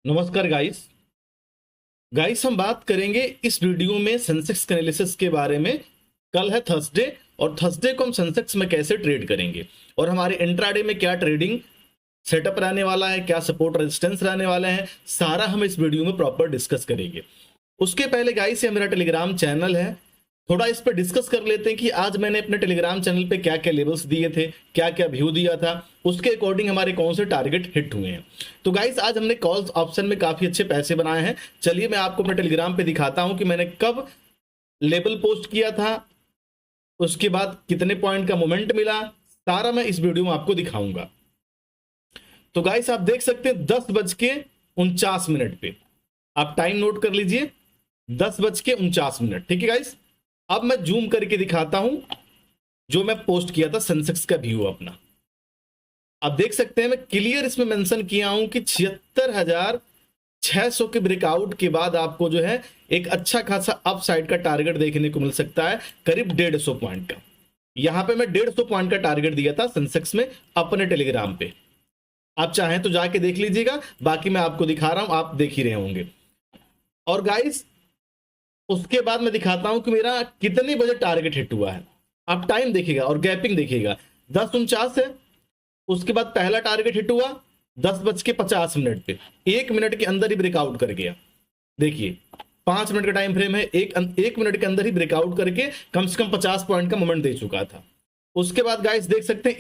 नमस्कार गाइस। हम बात करेंगे इस वीडियो में सेंसेक्स के एनालिसिस के बारे में। कल है थर्सडे और थर्सडे को हम सेंसेक्स में कैसे ट्रेड करेंगे और हमारे इंट्राडे में क्या ट्रेडिंग सेटअप रहने वाला है, क्या सपोर्ट रेजिस्टेंस रहने वाले हैं, सारा हम इस वीडियो में प्रॉपर डिस्कस करेंगे। उसके पहले गाइस ये मेरा टेलीग्राम चैनल है, थोड़ा इस पर डिस्कस कर लेते हैं कि आज मैंने अपने टेलीग्राम चैनल पे क्या क्या लेवल्स दिए थे, क्या क्या व्यू दिया था, उसके अकॉर्डिंग हमारे कौन से टारगेट हिट हुए हैं। तो गाइस आज हमने कॉल्स ऑप्शन में काफी अच्छे पैसे बनाए हैं। चलिए मैं आपको अपने टेलीग्राम पे दिखाता हूं कि मैंने कब लेवल पोस्ट किया था, उसके बाद कितने पॉइंट का मोमेंट मिला, सारा मैं इस वीडियो में आपको दिखाऊंगा। तो गाइस आप देख सकते हैं 10:49 पे, आप टाइम नोट कर लीजिए, 10:49। ठीक है गाइस, अब मैं जूम करके दिखाता हूं जो मैं पोस्ट किया था सेंसेक्स का व्यू अपना। आप देख सकते हैं मैं क्लियर इसमें मेंशन किया हूं कि 76,600 के ब्रेकआउट के बाद आपको जो है एक अच्छा खासा अपसाइड का टारगेट देखने को मिल सकता है, करीब 150 पॉइंट का। यहां पे मैं 150 पॉइंट का टारगेट दिया था सेंसेक्स में अपने टेलीग्राम पे। आप चाहें तो जाके देख लीजिएगा, बाकी मैं आपको दिखा रहा हूं, आप देख ही रहे होंगे। और गाइस उसके बाद मैं दिखाता हूं कि मेरा कितने बजे टारगेट हिट हुआ है। आप टाइम देखिएगा और गैपिंग देखिएगा, 10:49 है। उसके बाद पहला टारगेट हिट हुआ 10:50 पे, 1 मिनट के अंदर ही ब्रेकआउट कर गया। देखिए 5 मिनट का टाइम फ्रेम है, एक मिनट के अंदर ही ब्रेकआउट करके कम से कम 50 पॉइंट का मोमेंट दे चुका था। उसके बाद गाइस देख सकते हैं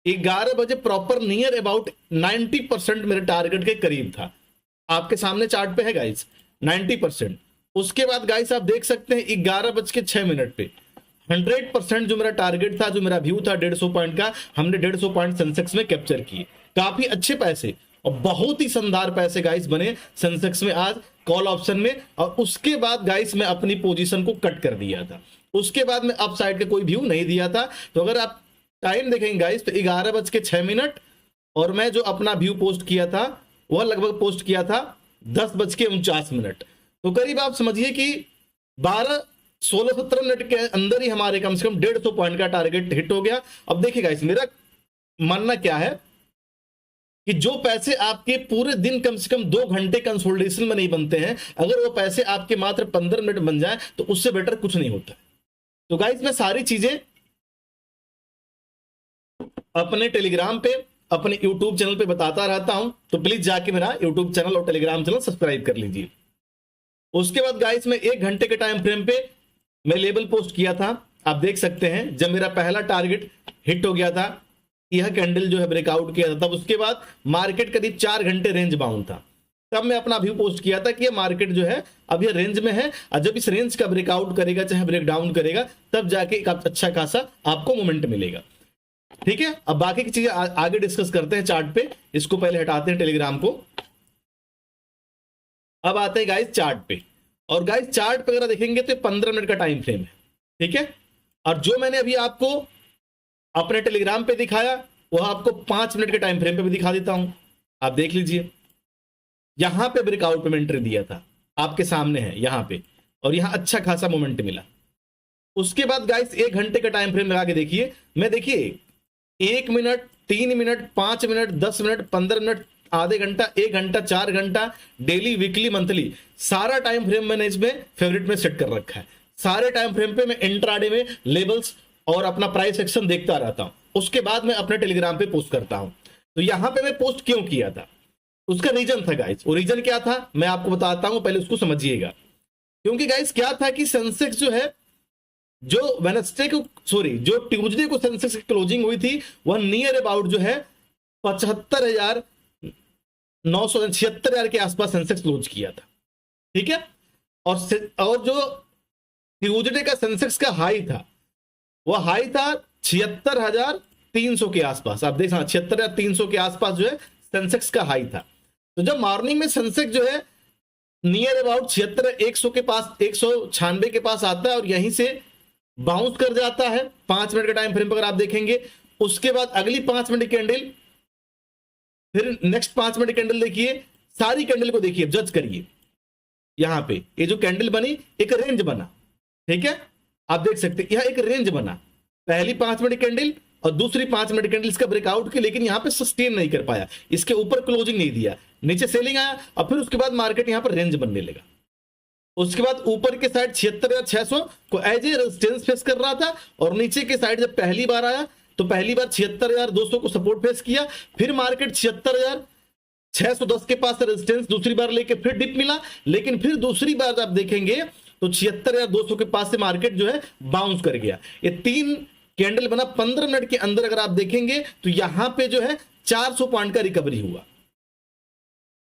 11 बजे प्रॉपर नियर अबाउट 90% मेरे टारगेट के करीब था। आपके सामने चार्ट पे है गाइस 90%। उसके बाद गाइस आप देख सकते हैं 11:06 पे 100% जो मेरा टारगेट था, जो मेरा व्यू था 150 पॉइंट का, हमने 150 पॉइंट सेंसेक्स में कैप्चर किए। काफी अच्छे पैसे और बहुत ही शानदार पैसे गाइस बने सेंसेक्स में आज कॉल ऑप्शन में। और उसके बाद गाइस मैं अपनी पोजीशन को कट कर दिया था। उसके बाद में अप साइड का कोई व्यू नहीं दिया था। तो अगर आप टाइम देखेंगे गाइस तो 11:06 और मैं जो अपना व्यू पोस्ट किया था वह लगभग पोस्ट किया था 10:49। तो करीब आप समझिए कि 16-17 मिनट के अंदर ही हमारे कम से कम 150 पॉइंट का टारगेट हिट हो गया। अब देखिएगा इस मेरा मानना क्या है कि जो पैसे आपके पूरे दिन कम से कम 2 घंटे कंसोलिडेशन में नहीं बनते हैं, अगर वो पैसे आपके मात्र 15 मिनट बन जाए तो उससे बेटर कुछ नहीं होता। तो गाइस मैं सारी चीजें अपने टेलीग्राम पे, अपने यूट्यूब चैनल पे बताता रहता हूं, तो प्लीज जाके मेरा यूट्यूब चैनल और टेलीग्राम चैनल सब्सक्राइब कर लीजिए। उसके बाद गाइस मैं 1 घंटे के टाइम फ्रेम पे मैं लेवल पोस्ट किया था। आप देख सकते हैं जब मेरा पहला टारगेट हिट हो गया था, यह कैंडल जो है ब्रेकआउट किया था, तब उसके बाद मार्केट करीब 4 घंटे रेंज बाउंड था। तब मैं अपना व्यू पोस्ट किया था कि ये मार्केट जो है अब ये रेंज में है, और जब इस रेंज का ब्रेकआउट करेगा चाहे ब्रेकडाउन करेगा तब जाके एक अच्छा खासा आपको मोमेंट मिलेगा। ठीक है, अब बाकी की चीजें आगे डिस्कस करते हैं चार्ट पे। इसको पहले हटाते हैं टेलीग्राम को। अब आते हैं गाइस चार्ट पे, और गाइस चार्ट पे अगर देखेंगे तो 15 मिनट का टाइम फ्रेम है। ठीक है, और जो मैंने अभी आपको अपने टेलीग्राम पे दिखाया वह आपको 5 मिनट के टाइम फ्रेम पे भी दिखा देता हूं। आप देख लीजिए, यहां पे ब्रेकआउट पे एंट्री दिया था, आपके सामने है यहां पे, और यहां अच्छा खासा मोमेंट मिला। उसके बाद गाइस 1 घंटे का टाइम फ्रेम लगा के देखिए, मैं देखिए 1 minute, 3 minute, 5 minute, 10 minute, 15 minute, आधे घंटा, 1 घंटा, 4 घंटा, डेली, वीकली, मंथली, सारा टाइम फ्रेम मैंने इसमें फेवरेट में सेट कर रखा है। सारे टाइम फ्रेम पे मैं इंट्राडे में लेवल्स और अपना प्राइस एक्शन देखता रहता हूं। उसके बाद मैं अपने टेलीग्राम पे पोस्ट करता हूं। तो यहां पे मैं पोस्ट क्यों किया था, उसका रीजन था गाइस। वो रीजन क्या था मैं आपको बताता हूं, पहले उसको समझिएगा। क्योंकि गाइस क्या था कि सेंसेक्स जो है, जो वेडनेसडे को, सॉरी जो ट्यूसडे को सेंसेक्स की क्लोजिंग हुई थी वह नियर अबाउट जो है 75,976 के आसपास सेंसेक्स क्लोज किया था। ठीक है, और जो ट्यूसडे का सेंसेक्स का हाई था वह हाई था 76,300 के आसपास। आप देख सकते 76,300 के आसपास जो है सेंसेक्स का हाई था। तो जब मॉर्निंग में सेंसेक्स जो है नियर अबाउट 76,100 के पास, 196 के पास आता है और यहीं से बाउंस कर जाता है 5 मिनट के टाइम फ्रेम पर अगर आप देखेंगे। उसके बाद अगली 5 मिनट कैंडल, फिर नेक्स्ट 5 मिनट कैंडल देखिए, सारी कैंडल को देखिए, जज करिए। यहां पे ये जो कैंडल बनी एक रेंज बना। ठीक है, आप देख सकते हैं यह एक रेंज बना, पहली 5 मिनट कैंडल, और दूसरी 5 मिनट कैंडल इसका ब्रेकआउट की, लेकिन यहां पे सस्टेन नहीं कर पाया, इसके ऊपर क्लोजिंग नहीं दिया, नीचे सेलिंग आया और फिर उसके बाद मार्केट यहां पर रेंज बनने लगा। उसके बाद ऊपर के साइड 76,600 को एज ए रेजिस्टेंस फेस कर रहा था और नीचे के साइड जब पहली बार आया तो पहली बार 76,200 को सपोर्ट फेस किया, फिर मार्केट 76,610 के पास रेजिस्टेंस दूसरी बार लेके फिर डिप मिला, लेकिन फिर दूसरी बार आप देखेंगे तो 76,200 के पास से मार्केट जो है बाउंस कर गया। ये 3 कैंडल बना 15 मिनट के अंदर, अगर आप देखेंगे तो यहां पे जो है 400 पॉइंट का रिकवरी हुआ।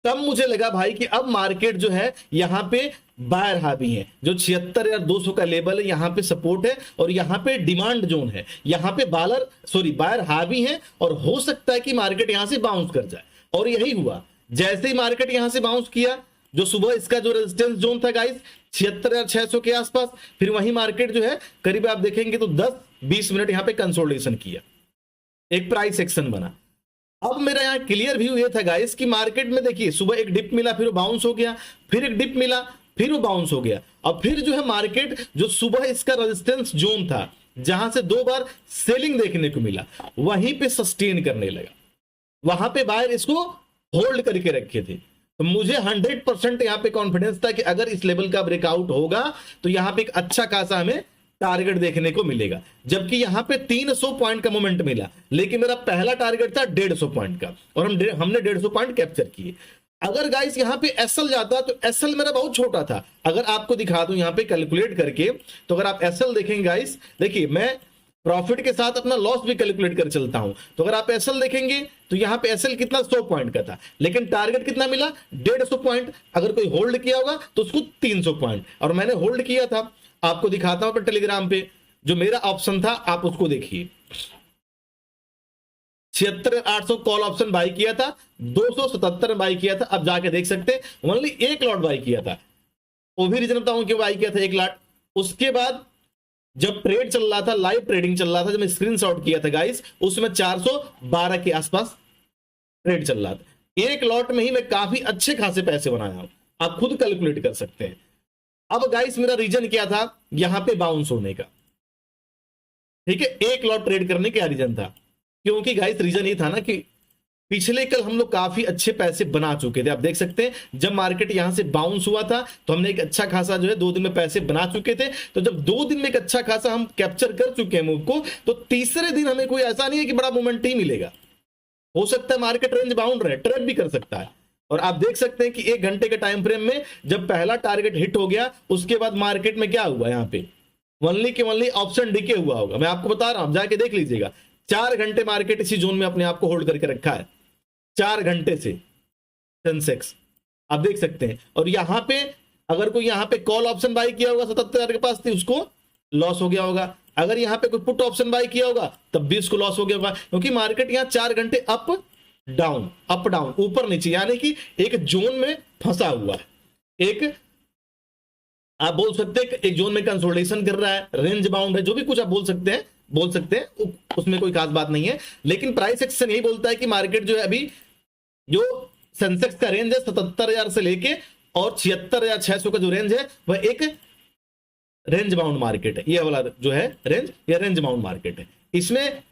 तब मुझे लगा भाई कि अब मार्केट जो है यहां पे बायर हावी है, जो 76,200 का लेवल है यहां पे सपोर्ट है और यहां पे डिमांड जोन है, यहां पे बायर हावी है और हो सकता है कि मार्केट यहां से बाउंस कर जाए। और यही हुआ, जैसे ही मार्केट यहां से बाउंस किया, जो सुबह इसका जो रेजिस्टेंस जोन था गाइस 76,600 के आसपास, फिर वही मार्केट जो है करीब आप देखेंगे तो 10-20 मिनट यहां पे कंसोलिडेशन किया, एक प्राइस एक्शन बना। अब मेरा यहां क्लियर व्यू ये था गाइस कि मार्केट में देखिए सुबह एक डिप मिला, फिर वो बाउंस हो गया, फिर एक डिप मिला, फिर वो बाउंस हो गया, और फिर जो है मार्केट जो सुबह इसका रेजिस्टेंस जोन था जहां से 2 बार सेलिंग देखने को मिला, वहीं पे सस्टेन करने लगा, वहां पे बायर इसको होल्ड करके रखे थे। तो मुझे 100% यहां पे कॉन्फिडेंस था कि अगर इस लेवल का ब्रेकआउट होगा तो यहां पे एक अच्छा खासा हमें टारगेट देखने को मिलेगा। जबकि यहां पे 300 पॉइंट का मोमेंट मिला, लेकिन मेरा पहला टारगेट था 150 पॉइंट का और हमने 150 पॉइंट कैप्चर किए। अगर गाइस यहां पे एसएल जाता तो एसएल मेरा बहुत छोटा था, अगर आपको दिखा दूं यहां पे कैलकुलेट करके, तो अगर आप एसएल देखेंगे गाइस, देखिए मैं प्रॉफिट के साथ अपना लॉस भी कैलकुलेट कर चलता हूं, तो अगर आप एसएल देखेंगे तो यहां पे एसएल कितना 100 पॉइंट का था, लेकिन टारगेट कितना मिला 150 पॉइंट। अगर कोई होल्ड किया होगा तो उसको 300 पॉइंट, और मैंने होल्ड किया था, आपको दिखाता हूं पर टेलीग्राम पे जो मेरा ऑप्शन था, आप उसको देखिए 76,800 कॉल ऑप्शन बाई किया था, 277 बाई किया था, अब जाके देख सकते हैं ओनली 1 लॉट बाई किया था। वो भी रीजन बताऊं क्यों बाई किया था 1 लॉट। उसके बाद जब ट्रेड चल रहा था, लाइव ट्रेडिंग चल रहा था, जब मैं स्क्रीनशॉट किया था गाइस, उसमें 412 के आसपास ट्रेड चल रहा था। 1 लॉट में ही मैं काफी अच्छे खासे पैसे बनाया हूं, आप खुद कैलकुलेट कर सकते हैं। अब गाइस मेरा रीजन क्या था यहां पे बाउंस होने का, ठीक है, 1 लॉट ट्रेड करने का रीजन था, क्योंकि गाइस रीजन ये था ना कि पिछले कल हम लोग काफी अच्छे पैसे बना चुके थे। आप देख सकते हैं जब मार्केट यहां से बाउंस हुआ था तो हमने एक अच्छा खासा जो है 2 दिन में पैसे बना चुके थे। तो जब 2 दिन में एक अच्छा खासा हम कैप्चर कर चुके हैं मूव को, तो तीसरे दिन हमें कोई ऐसा नहीं है कि बड़ा मोमेंट ही मिलेगा, हो सकता है मार्केट रेंज बाउंड रहे, ट्रेड भी कर सकता है। और आप देख सकते हैं कि 1 घंटे के टाइम फ्रेम में जब पहला टारगेट हिट हो गया, उसके बाद मार्केट में क्या हुआ, यहाँ पे ओनली के ओनली ऑप्शन डीके हुआ होगा, मैं आपको बता रहा हूं, जाके देख लीजिएगा। 4 घंटे मार्केट इसी जोन में अपने आप को होल्ड करके रखा है, 4 घंटे से सेंसेक्स आप देख सकते हैं। और यहां पे अगर कोई यहां पे कॉल ऑप्शन बाई किया होगा 77,000 के पास थी, उसको लॉस हो गया होगा। अगर यहां पे कोई पुट ऑप्शन बाई किया होगा तब भी उसको लॉस हो गया होगा, क्योंकि मार्केट यहां 4 घंटे अप डाउन ऊपर नीचे, यानी कि एक जोन में फंसा हुआ है, एक आप बोल सकते हैं एक जोन में कंसोलिडेशन कर रहा है, रेंज बाउंड है, जो भी कुछ आप बोल सकते हैं, उसमें कोई खास बात नहीं है। लेकिन प्राइस एक्शन यही बोलता है कि मार्केट जो है अभी जो सेंसेक्स का रेंज है 77,000 से लेके और 76,600 का जो रेंज है वह एक रेंज बाउंड मार्केट है। ये वाला जो है रेंज, ये रेंज बाउंड मार्केट है। इसमें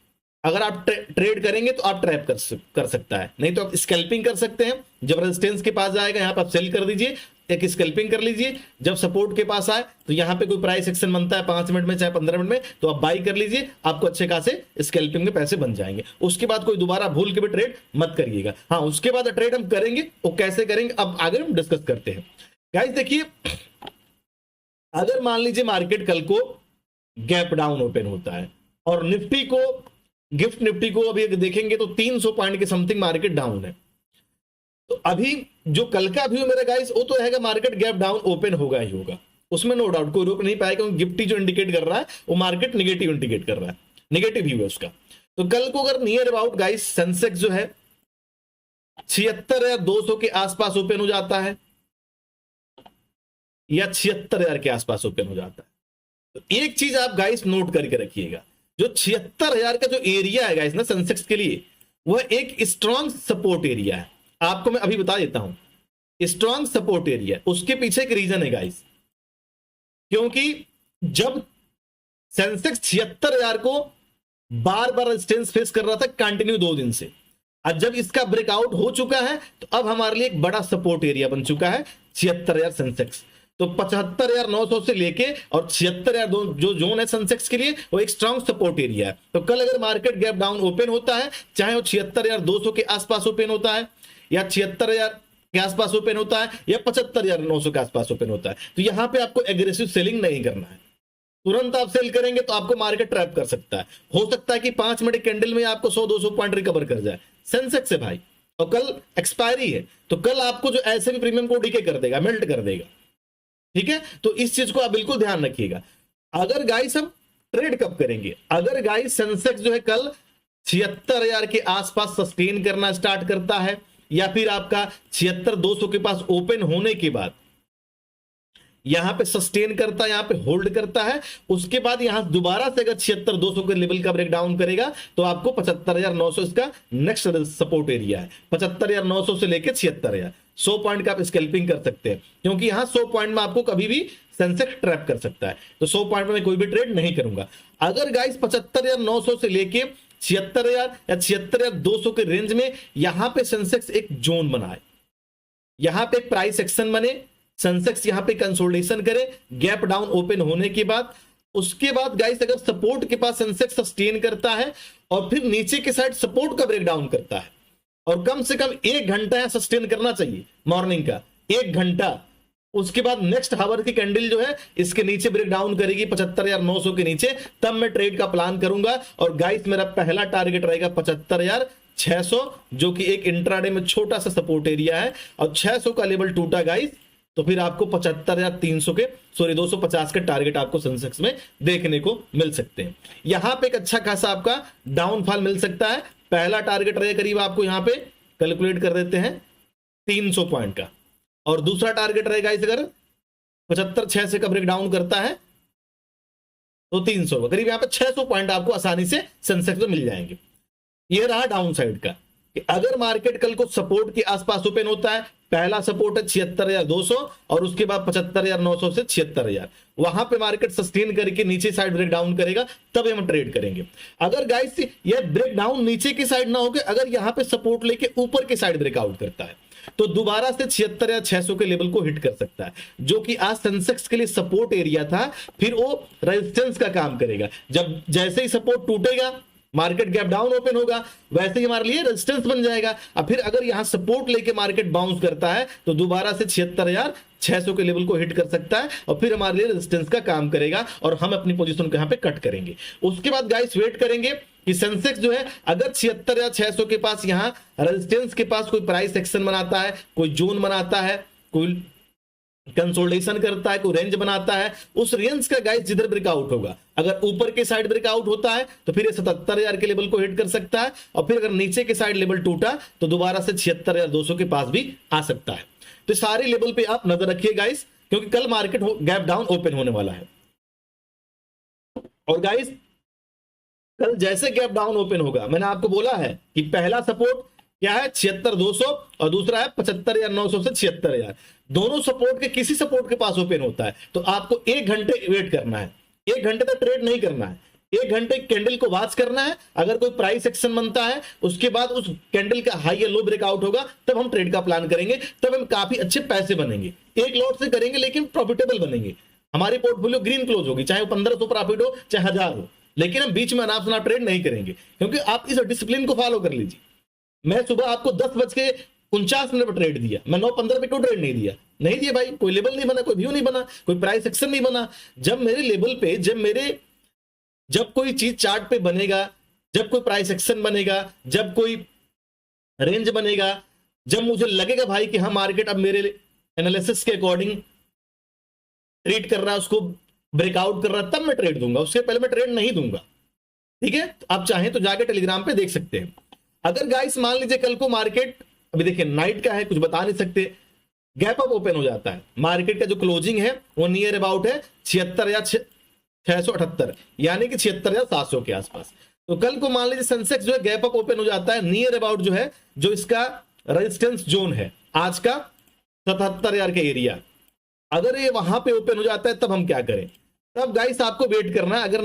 अगर आप ट्रेड करेंगे तो आप ट्रैप कर सकता है, नहीं तो आप स्कैल्पिंग कर सकते हैं। जब रेजिस्टेंस के पास जाएगा यहां पर आप सेल कर दीजिए, एक स्कैल्पिंग कर लीजिए। जब सपोर्ट के पास आए तो यहां पे कोई प्राइस एक्शन बनता है 5 मिनट में चाहे 15 मिनट में, तो आप बाई कर लीजिए, आपको अच्छे खासे स्कैल्पिंग में पैसे बन जाएंगे। उसके बाद कोई दोबारा भूल के भी ट्रेड मत करिएगा। हाँ, उसके बाद ट्रेड हम करेंगे, वो कैसे करेंगे अब आगे हम डिस्कस करते हैं। गाइस देखिए, अगर मान लीजिए मार्केट कल को गैप डाउन ओपन होता है और निफ्टी को, गिफ्ट निफ्टी को अभी देखेंगे तो 300 पॉइंट के समथिंग मार्केट डाउन है, तो अभी जो कल का व्यू मेरा गाइस वो तो रहेगा मार्केट गैप डाउन ओपन होगा ही होगा, उसमें नो डाउट, कोई रोक नहीं पाएगा। क्योंकि गिफ्टी जो इंडिकेट कर रहा है वो मार्केट निगेटिव इंडिकेट कर रहा है, निगेटिव व्यू है उसका। तो कल को अगर नियर अबाउट गाइस सेंसेक्स जो है 76,200 के आसपास ओपन हो जाता है या 76,000 के आसपास ओपन हो जाता है, तो एक चीज आप गाइस नोट करके रखिएगा, जो 76,000 का जो एरिया है गाइस ना सेंसेक्स के लिए, वह एक स्ट्रॉन्ग सपोर्ट एरिया है। आपको मैं अभी बता देता हूं, स्ट्रॉन्ग सपोर्ट एरिया, उसके पीछे एक रीजन है गाइस, क्योंकि जब सेंसेक्स 76,000 को बार बार रेजिस्टेंस फेस कर रहा था कंटिन्यू 2 दिन से। आज जब इसका ब्रेकआउट हो चुका है तो अब हमारे लिए एक बड़ा सपोर्ट एरिया बन चुका है 76,000 सेंसेक्स। तो 75,900 से लेके और 76,000 जो जोन है सेंसेक्स के लिए वो एक स्ट्रांग सपोर्ट एरिया है। तो कल अगर मार्केट गैप डाउन ओपन होता है, चाहे वो 76,200 के आसपास ओपन होता है या 76,000 के आसपास ओपन होता है या 75,900 के आसपास ओपन होता है, तो यहां पे आपको एग्रेसिव सेलिंग नहीं करना है। तुरंत आप सेल करेंगे तो आपको मार्केट ट्रैप कर सकता है। हो सकता है कि 5 मिनट कैंडल में आपको 100-200 पॉइंट रिकवर कर जाए सेंसेक्स से भाई, और कल एक्सपायरी है तो कल आपको जो ऐसे भी प्रीमियम को डीके कर देगा, मेल्ट कर देगा। ठीक है, तो इस चीज को आप बिल्कुल ध्यान रखिएगा। अगर गाइस हम ट्रेड कब करेंगे, अगर गाइस सेंसेक्स जो है कल 76,000 के आसपास सस्टेन करना स्टार्ट करता है या फिर आपका 76,200 के पास ओपन होने के बाद यहां पे सस्टेन करता है, यहां पे होल्ड करता है, उसके बाद यहां दोबारा से अगर 76,200 के लेवल का ब्रेक डाउन करेगा तो आपको 75,900 इसका नेक्स्ट सपोर्ट एरिया है। 75,900 से लेकर 76,000 100 पॉइंट का आप स्कैल्पिंग कर सकते हैं, क्योंकि यहां 100 पॉइंट में आपको कभी भी सेंसेक्स ट्रैप कर सकता है। तो 100 पॉइंट में कोई भी ट्रेड नहीं करूंगा। अगर गाइस 75,900 से लेके 76,000 या 76,200 के रेंज में यहां पे सेंसेक्स एक जोन बनाए, यहां पे एक प्राइस एक्शन बने, सेंसेक्स यहां पे कंसोलिडेशन करे गैप डाउन ओपन होने के बाद, उसके बाद गाइस अगर सपोर्ट के पास सेंसेक्स सस्टेन करता है और फिर नीचे के साइड सपोर्ट का ब्रेक डाउन करता है और कम से कम 1 घंटा यहां सस्टेन करना चाहिए मॉर्निंग का 1 घंटा, उसके बाद नेक्स्ट हावर की कैंडल जो है इसके नीचे ब्रेक डाउन करेगी 75,900 के नीचे, तब मैं ट्रेड का प्लान करूंगा। और गाइस मेरा पहला टारगेट रहेगा 75,600, जो कि एक इंट्राडे में छोटा सा सपोर्ट एरिया है, और 600 का लेवल टूटा गाइस तो फिर आपको 75,300 के 250 के टारगेट आपको सेंसेक्स में देखने को मिल सकते हैं। यहां पे एक अच्छा खासा आपका डाउनफॉल मिल सकता है। पहला टारगेट रहेगा करीब आपको यहां पे कैलकुलेट कर देते हैं 300 पॉइंट का, और दूसरा टारगेट रहेगा इस अगर 75,600 से का ब्रेक डाउन करता है तो 300 का करीब यहां पे 600 पॉइंट आपको आसानी से सेंसेक्स में मिल जाएंगे। ये रहा डाउन साइड का कि अगर मार्केट कल को सपोर्ट के आसपास ओपन होता है, पहला सपोर्ट है 76,200 और उसके बाद 75,900 से 76,000, वहां पे मार्केट सस्टेन करके नीचे साइड ब्रेक डाउन करेगा तब हम ट्रेड करेंगे। अगर गाइस ये ब्रेक डाउन नीचे की साइड ना होके अगर यहां पे सपोर्ट लेके ऊपर के साइड ब्रेकआउट करता है तो दोबारा से 76,600 के लेवल को हिट कर सकता है, जो कि आज सेंसेक्स के लिए सपोर्ट एरिया था, फिर वो रेजिस्टेंस का काम करेगा। जब जैसे ही सपोर्ट टूटेगा मार्केट गैप डाउन ओपन होगा, वैसे ही हमारे लिए रेजिस्टेंस बन जाएगा। अब फिर अगर यहां सपोर्ट लेके मार्केट बाउंस करता है तो दोबारा से 76,600 के लेवल को हिट कर सकता है और फिर हमारे लिए रेजिस्टेंस का काम करेगा और हम अपनी पोजीशन को यहां पे कट करेंगे। उसके बाद गाइस वेट करेंगे कि सेंसेक्स जो है अगर 76,600 के पास यहां रेजिस्टेंस के पास कोई प्राइस एक्शन बनाता है, कोई जोन बनाता है, कोई कंसोलिडेशन करता है, कोई रेंज बनाता है, उस रेंज का गाइस जिधर ब्रेकआउट होगा, अगर ऊपर के साइड ब्रेकआउट होता है तो फिर ये 77,000 के लेवल को हिट कर सकता है, और फिर अगर नीचे के साइड लेवल टूटा तो दोबारा से 76,200 के पास भी आ सकता है। तो सारे लेवल पे आप नजर रखिए गाइस, क्योंकि कल मार्केट गैप डाउन ओपन होने वाला है। और गाइस कल जैसे गैप डाउन ओपन होगा, मैंने आपको बोला है कि पहला सपोर्ट क्या है 76,200 और दूसरा है 75,900 से 76,000, दोनों सपोर्ट के किसी सपोर्ट के पास ओपन होता है तो आपको 1 घंटे वेट करना है, 1 घंटे तक ट्रेड नहीं करना है, 1 घंटे कैंडल को वॉच करना है। अगर कोई प्राइस एक्शन बनता है उसके बाद उस कैंडल का हाई या लो ब्रेकआउट होगा तब हम ट्रेड का प्लान करेंगे, तब हम काफी अच्छे पैसे बनेंगे। एक लॉट से करेंगे लेकिन प्रॉफिटेबल बनेंगे, हमारी पोर्टफोलियो ग्रीन क्लोज होगी, चाहे वो 1,500 प्रॉफिट हो चाहे 1,000 हो, लेकिन हम बीच में अनाप शनाप ट्रेड नहीं करेंगे, क्योंकि आप इस डिसिप्लिन को फॉलो कर लीजिए। मैं सुबह आपको 10:49 पर ट्रेड दिया, मैं 9:15 पे क्यों ट्रेड नहीं दिया भाई, कोई लेवल नहीं बना, कोई व्यू नहीं बना, कोई प्राइस एक्शन नहीं बना। जब मेरे लेवल पे जब कोई चीज चार्ट पे बनेगा, जब कोई प्राइस एक्शन बनेगा, जब कोई रेंज बनेगा, जब मुझे लगेगा भाई कि हाँ मार्केट अब मेरे एनालिसिस के अकॉर्डिंग ट्रेड कर रहा है, उसको ब्रेकआउट कर रहा है, तब मैं ट्रेड दूंगा, उसके पहले मैं ट्रेड नहीं दूंगा। ठीक है, आप चाहें तो जाके टेलीग्राम पे देख सकते हैं। अगर गाइस मान लीजिए कल को मार्केट, अभी देखिए नाइट का है, कुछ बता नहीं सकते, गैप अप ओपन हो जाता है, मार्केट का जो क्लोजिंग है वो नियर अबाउट है 76,678 यानी कि 76,700 के आसपास। तो कल को मान लीजिए सेंसेक्स जो है गैप अप ओपन हो जाता है नियर अबाउट जो है, जो इसका रेजिस्टेंस जोन है आज का 77,000 का एरिया, अगर ये वहां पे ओपन हो जाता है तब हम क्या करें, तब गाइस आपको वेट करना है। अगर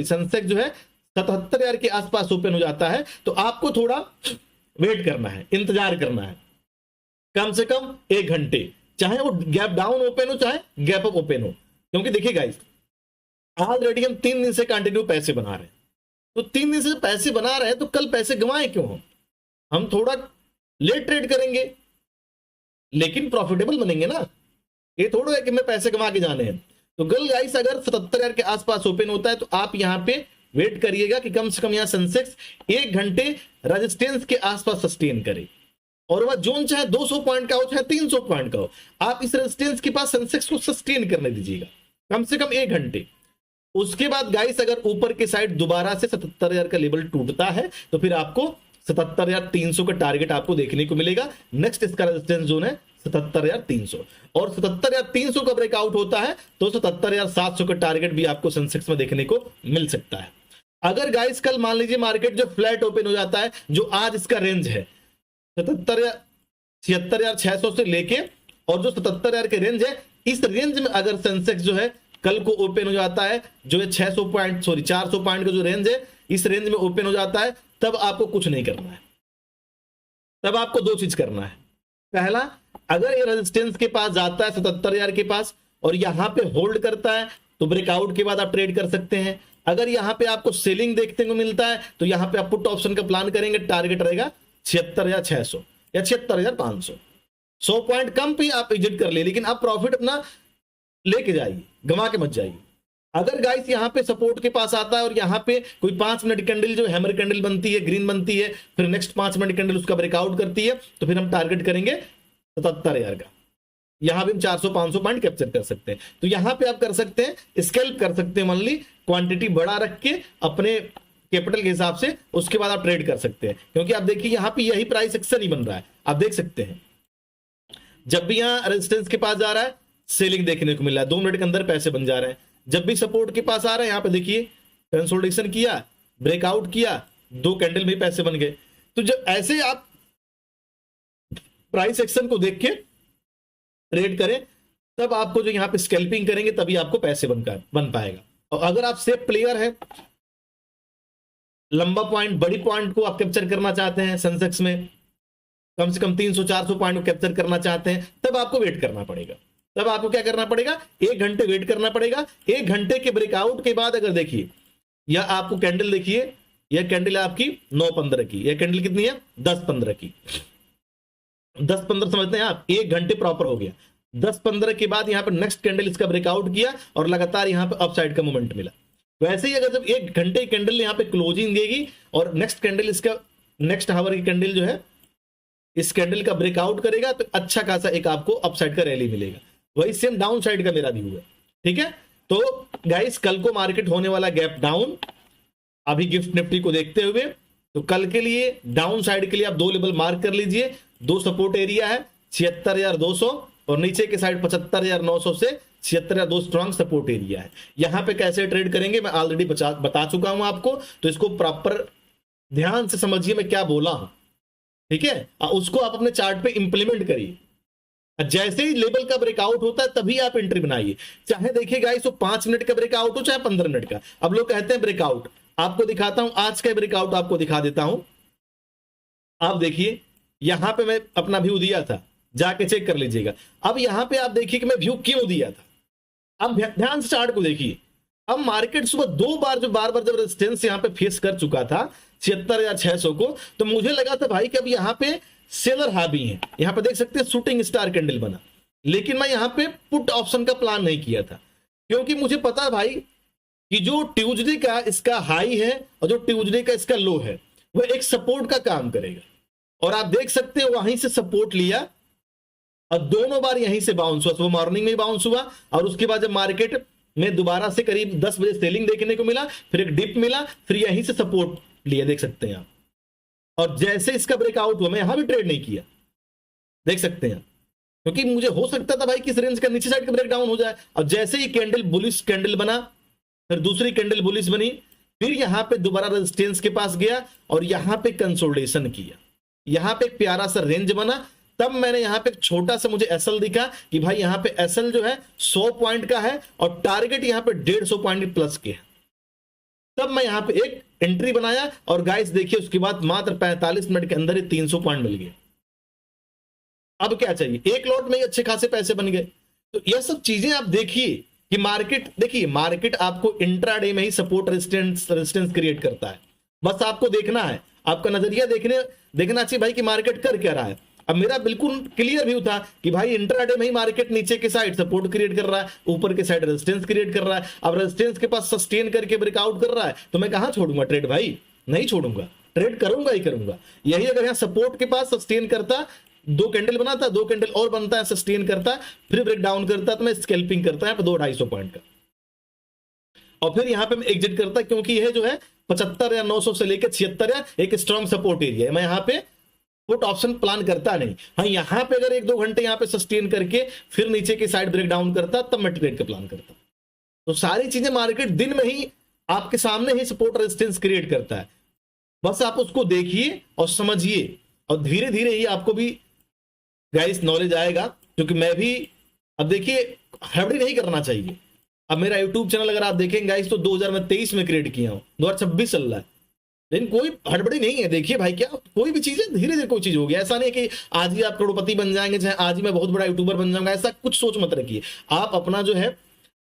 सेंसेक्स जो है 77,000 के आसपास ओपन हो जाता है तो आपको थोड़ा वेट करना है, इंतजार करना है, कम से कम 1 घंटे, चाहे वो गैप डाउन ओपन हो चाहे गैप अप ओपन हो। क्योंकि देखिए गाइस, ऑलरेडी हम 3 दिन से कंटिन्यू पैसे बना रहे हैं, तो 3 दिन से पैसे बना रहे हैं तो कल पैसे गंवाए क्यों हम थोड़ा लेट ट्रेड करेंगे लेकिन प्रॉफिटेबल बनेंगे ना। ये थोड़ा है कि मैं पैसे कमा के जाने हैं। तो गल गाइस, अगर 77,000 के आसपास ओपन होता है तो आप यहां पे वेट करिएगा कि कम से कम यहां सेंसेक्स 1 घंटे रेजिस्टेंस के आसपास सस्टेन करे, और वह जोन चाहे 200 पॉइंट का हो चाहे 300 पॉइंट का हो, आप इस रेजिस्टेंस के पास सेंसेक्स को सस्टेन करने दीजिएगा कम से कम 1 घंटे। उसके बाद गाइस, अगर ऊपर की साइड दोबारा से 77,000 का लेवल टूटता है तो फिर आपको 77,300 का टारगेट आपको देखने को मिलेगा। नेक्स्ट इसका रेजिस्टेंस जोन है 77,300, और 77,300 का ब्रेकआउट होता है तो 77,700 का टारगेट भी आपको सेंसेक्स में देखने को मिल सकता है। अगर गाइस कल मान लीजिए मार्केट जो फ्लैट ओपन हो जाता है, जो आज इसका रेंज है 76,600 से लेके, और जो 77,000 के रेंज है, इस रेंज में अगर सेंसेक्स जो है कल को ओपन हो जाता है, जो है 400 पॉइंट का जो रेंज है, इस रेंज में ओपन हो जाता है, तब आपको कुछ नहीं करना है। तब आपको 2 चीज करना है। पहला, अगर ये रेजिस्टेंस के पास जाता है 77,000 के पास और यहां पे होल्ड करता है तो ब्रेकआउट के बाद आप ट्रेड कर सकते हैं। अगर यहां पे आपको सेलिंग देखने को मिलता है तो यहां पे आप पुट ऑप्शन का प्लान करेंगे, टारगेट रहेगा 76,600 या 76,500। 100 पॉइंट कम पे आप एग्जिट कर ले, लेकिन आप प्रॉफिट अपना लेके जाइए, गंवा के मत जाइए। अगर गाइस यहां पे सपोर्ट के पास आता है और यहां पे कोई 5 मिनट कैंडल जो हैमर कैंडल बनती है, ग्रीन बनती है, फिर नेक्स्ट 5 मिनट कैंडल उसका ब्रेकआउट करती है, तो फिर हम टारगेट करेंगे 77,000 का। यहां भी हम 400-500 पॉइंट कैप्चर कर सकते हैं। तो यहां पे आप कर सकते हैं, स्केल्प कर सकते हैं, मान ली क्वांटिटी बड़ा रख के अपने कैपिटल के हिसाब से, उसके बाद आप ट्रेड कर सकते हैं। क्योंकि आप देखिए यहां पे यही प्राइस एक्शन ही बन रहा है, आप देख सकते हैं। जब भी यहां रेजिस्टेंस के पास जा रहा है, सेलिंग देखने को मिल रहा है, 2 मिनट के अंदर पैसे बन जा रहे हैं। जब भी सपोर्ट के पास आ रहा है, यहां पे देखिए कंसोलिडेशन किया, ब्रेकआउट किया, 2 कैंडल में पैसे बन गए। तो जब ऐसे आप प्राइस एक्शन को देख के ट्रेड करें, तब आपको जो यहां पे स्कैल्पिंग करेंगे तभी आपको पैसे बन पाएगा। और अगर आप सेफ प्लेयर है, लंबा पॉइंट, बड़ी पॉइंट को आप कैप्चर करना चाहते हैं, सेंसेक्स में कम से कम 300-400 पॉइंट को कैप्चर करना चाहते हैं, तब आपको वेट करना पड़ेगा। तब आपको क्या करना पड़ेगा, 1 घंटे वेट करना पड़ेगा। 1 घंटे के ब्रेकआउट के बाद अगर देखिए, यह आपको कैंडल देखिए, यह कैंडल है आपकी 9:15 की, यह कैंडल कितनी है 10:15 की। 10:15 समझते हैं आप, 1 घंटे प्रॉपर हो गया। 10:15 के बाद यहां पर नेक्स्ट कैंडल इसका ब्रेकआउट किया और लगातार यहां पर अपसाइड का मोमेंट मिला। वैसे ही अगर जब 1 घंटे कैंडल यहां पे क्लोजिंग देगी और नेक्स्ट कैंडल इसका, नेक्स्ट हावर की कैंडल जो है इस कैंडल का ब्रेकआउट करेगा, तो अच्छा खासा एक आपको अपसाइड का रैली मिलेगा। वही सेम डाउन साइड का मेरा व्यू है, ठीक है। तो गाइस, कल को मार्केट होने वाला गैप डाउन, अभी गिफ्ट निफ्टी को देखते हुए, तो कल के लिए डाउन साइड के लिए आप 2 लेवल मार्क कर लीजिए। 2 सपोर्ट एरिया है 76,200 और नीचे के साइड 75,900 से 76,200 स्ट्रॉन्ग सपोर्ट एरिया है। यहां पे कैसे ट्रेड करेंगे मैं ऑलरेडी बता चुका हूं आपको, तो इसको प्रॉपर ध्यान से समझिए मैं क्या बोला हूं, ठीक है। उसको आप अपने चार्ट पे इंप्लीमेंट करिए। जैसे ही लेवल का ब्रेकआउट होता है तभी आप एंट्री बनाइए। चाहे देखिए गाइस, वो 5 मिनट का ब्रेकआउट हो चाहे 15 मिनट का। अब लोग कहते हैं ब्रेकआउट, आपको दिखाता हूं आज का ब्रेकआउट, आपको दिखा देता हूं। आप देखिए यहां पे मैं अपना व्यू दिया था, जाके चेक कर लीजिएगा। अब यहां पे आप देखिए कि मैं व्यू क्यों दिया था। अब ध्यान से चार्ट को देखिए। अब मार्केट सुबह 2 बार जब रेजिस्टेंस यहां पे फेस कर चुका था 76,600 को, तो मुझे लगा था भाई कि अब यहां पे सेलर हावी है। यहां पे देख सकते हैं शूटिंग स्टार कैंडल बना, लेकिन मैं यहां पे पुट ऑप्शन का प्लान नहीं किया था, क्योंकि मुझे पता है भाई कि जो ट्यूसडे का इसका हाई है और जो ट्यूसडे का इसका लो है, वह एक सपोर्ट का काम करेगा। और आप देख सकते हैं वहीं से सपोर्ट लिया और दोनों बार यहीं से बाउंस हुआ। सुबह मॉर्निंग में बाउंस हुआ और उसके बाद जब मार्केट में दोबारा से करीब 10 बजे सेलिंग देखने को मिला, फिर एक डिप मिला, फिर यहीं से सपोर्ट लिया, देख सकते हैं आप। और जैसे इसका ब्रेकआउट हुआ, मैं यहां भी ट्रेड नहीं किया, देख सकते हैं, क्योंकि मुझे हो सकता था भाई किस रेंज का नीचे साइड का ब्रेकडाउन हो जाए। और जैसे ही कैंडल बुलिश कैंडल बना, फिर दूसरी कैंडल बुलिश बनी, फिर यहां पे दोबारा रेजिस्टेंस के पास गया और यहां पे कंसोलिडेशन किया, यहां पे एक प्यारा सा रेंज बना। तब मैंने यहां पे एक छोटा सा मुझे एसएल दिखा कि भाई यहां पे एसएल जो है 100 पॉइंट का है और टारगेट यहां पे 150 पॉइंट प्लस के है। तब मैं यहां पे एक एंट्री बनाया और गाइस देखिए उसके बाद मात्र 45 मिनट के अंदर ही 300 पॉइंट मिल गए। अब क्या चाहिए, एक लॉट में ही अच्छे खासे पैसे बन गए। तो यह सब चीजें आप देखिए कि मार्केट, देखिए मार्केट आपको इंट्राडे में ही सपोर्ट रेजिस्टेंस क्रिएट करता है। बस आपको देखना है, आपका नजरिया देखना चाहिए भाई कि मार्केट कर क्या रहा है। अब मेरा बिल्कुल क्लियर व्यू था कि भाई इंट्राडे में ही मार्केट नीचे के साइड सपोर्ट क्रिएट कर रहा है, ऊपर के साइड रेजिस्टेंस क्रिएट कर रहा है। अब रेजिस्टेंस के पास सस्टेन करके ब्रेकआउट कर रहा है तो मैं कहां छोड़ूंगा ट्रेड भाई, नहीं छोड़ूंगा, ट्रेड करूंगा ही करूंगा। यही अगर यहां सपोर्ट के पास सस्टेन करता, 2 कैंडल बनाता, 2 कैंडल और बनता है, सस्टेन करता, फिर ब्रेक डाउन करता, तो मैं स्कैल्पिंग करता है 200-250 पॉइंट का, और फिर यहां पे मैं एग्जिट करता, क्योंकि यह जो है 75 या 900 से लेकर 76 या एक स्ट्रॉन्ग सपोर्ट एरिया है। मैं यहां पे पुट ऑप्शन प्लान करता नहीं। हाँ, यहां पे अगर 1-2 घंटे यहां पे सस्टेन करके फिर नीचे की साइड ब्रेक डाउन करता, तब मैं ट्रेड का प्लान करता। तो सारी चीजें मार्केट दिन में ही आपके सामने ही सपोर्ट रेजिस्टेंस क्रिएट करता है। बस आप उसको देखिए और समझिए, और धीरे धीरे ही आपको भी गाइस नॉलेज आएगा। क्योंकि मैं भी, अब देखिए हड़बड़ी नहीं करना चाहिए। अब मेरा यूट्यूब चैनल अगर आप देखेंगे गाइस तो 2023 में क्रिएट किया हूं, 2026 चल रहा है, लेकिन कोई हड़बड़ी नहीं है। देखिए भाई, क्या कोई भी चीज है धीरे धीरे कोई चीज होगी। ऐसा नहीं कि आज ही आप करोड़पति बन जाएंगे, चाहे आज ही मैं बहुत बड़ा यूट्यूबर बन जाऊंगा, ऐसा कुछ सोच मत रखिए। आप अपना जो है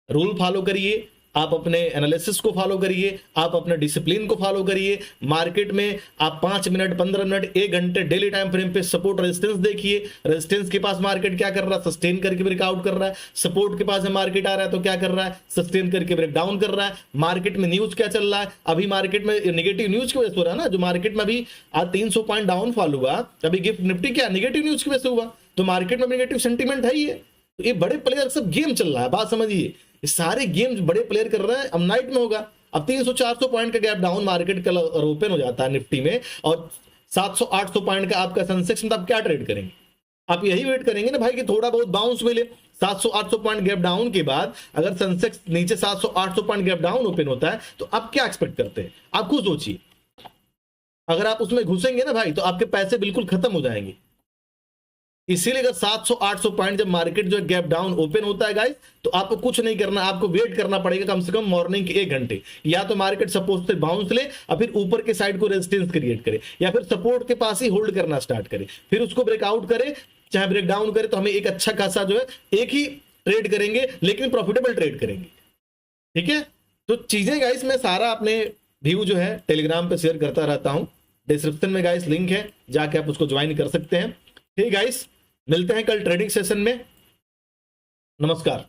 रूल फॉलो करिए, आप अपने एनालिसिस को फॉलो करिए, आप अपने डिसिप्लिन को फॉलो करिए। मार्केट में आप 5 मिनट, 15 मिनट, 1 घंटे डेली टाइम फ्रेम पे सपोर्ट रेजिस्टेंस देखिए। रेजिस्टेंस के पास मार्केट क्या कर रहा है, सस्टेन करके ब्रेकआउट कर रहा है। सपोर्ट के पास मार्केट आ रहा है तो क्या कर रहा है, सस्टेन करके ब्रेक डाउन कर रहा है। मार्केट में न्यूज क्या चल रहा है, अभी मार्केट में नेगेटिव न्यूज की वजह से हो रहा है ना, जो मार्केट में अभी आज 300 पॉइंट डाउनफॉल हुआ, अभी गिफ्ट निफ्टी क्या नेगेटिव न्यूज की वजह से हुआ, तो मार्केट में नेगेटिव सेंटीमेंट है ही है। तो ये बड़े प्लेयर सब गेम चल रहा है, बात समझिए, ये सारे गेम्स बड़े प्लेयर कर रहे हैं। अब नाइट में होगा, अब 300-400 पॉइंट का गैप डाउन मार्केट कल ओपन हो जाता है निफ्टी में, और 700-800 पॉइंट का आपका सेंसेक्स में, तो आप क्या ट्रेड करेंगे? आप यही वेट करेंगे ना भाई कि थोड़ा बहुत बाउंस मिले। 700-800 पॉइंट गैप डाउन के बाद अगर सेंसेक्स नीचे 700-800 पॉइंट गैप डाउन ओपन होता है तो आप क्या एक्सपेक्ट करते हैं? आप खुद सोचिए। अगर आप उसमें घुसेंगे ना भाई तो आपके पैसे बिल्कुल खत्म हो जाएंगे। इसीलिए अगर 700-800 पॉइंट जब मार्केट जो गैप डाउन ओपन होता है गाइस, तो आपको कुछ नहीं करना, आपको वेट करना पड़ेगा कम से कम मॉर्निंग के 1 घंटे। या तो मार्केट सपोर्ट से बाउंस ले और फिर ऊपर के साइड को रेजिस्टेंस क्रिएट करे, या फिर सपोर्ट के पास ही होल्ड करना स्टार्ट करे, फिर उसको ब्रेकआउट करे, चाहे ब्रेक डाउन करे, तो हमें एक अच्छा खासा जो है एक ही ट्रेड करेंगे, लेकिन प्रॉफिटेबल ट्रेड करेंगे। ठीक है, तो चीजें गाइस मैं सारा अपने व्यू जो है टेलीग्राम पे शेयर करता रहता हूं। डिस्क्रिप्शन में गाइस लिंक है, जाके आप उसको ज्वाइन कर सकते हैं। ठीक गाइस, मिलते हैं कल ट्रेडिंग सेशन में। नमस्कार।